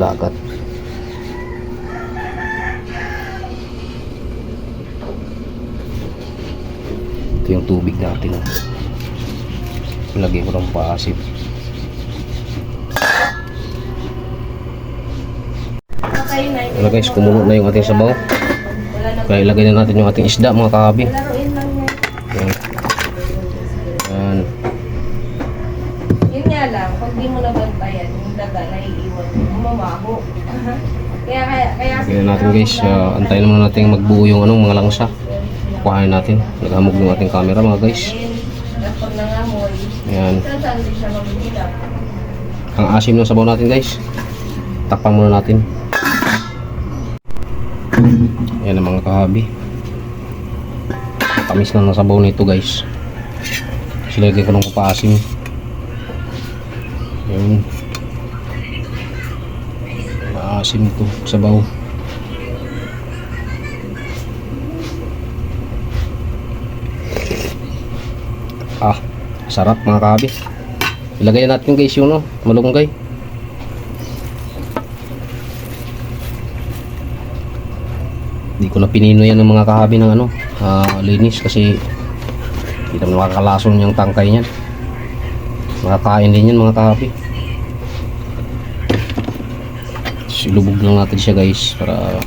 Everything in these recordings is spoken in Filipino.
dagat. Ito yung tubig natin. Ilagay ko ng paasim. Wala guys, kumulo na yung ating sabaw. Kaya ilagay na natin yung ating isda mga kahabi. Yan. Yan. Yun nga lang, pag di mo nabantayan, yung daga naiiwan, mamaho. Kaya Ganyan natin guys, antayin muna natin magbuo yung mga langsa. Kuhanin natin. Naghamog yung ating camera mga guys. pag nangamoy, Yan. saan din siya mamihilap. Ang asim ng sabaw natin guys. Takpan muna natin. Yan ang mga kahabi. Tamis na ng sabaw nito guys. Silagay ko ng paasim. Yan. Maasim ito sabaw. Sarap mga kahabi. Ilagay natin guys yung malunggay. Hindi ko na pinino yan ng mga kahabi ng linis kasi hindi naman makakalason yung tangkay niyan. Makakain din yan mga kahabi. Silubog lang natin siya guys para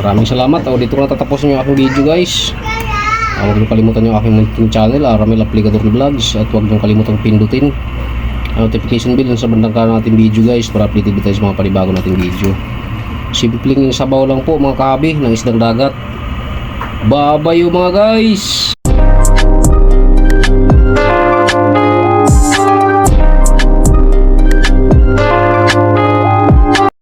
maraming salamat. Dito ko natatapusin yung aking video guys. Huwag niyo kalimutan yung aking munting channel, Ramil Aplicador Vlogs, at huwag niyo kalimutan pindutin ang notification bell sa bandang kanan nating video guys para updated tayo sa mga panibago nating video. Simpleng sabaw lang po mga kahabi ng isdang dagat. Bye bye mga guys.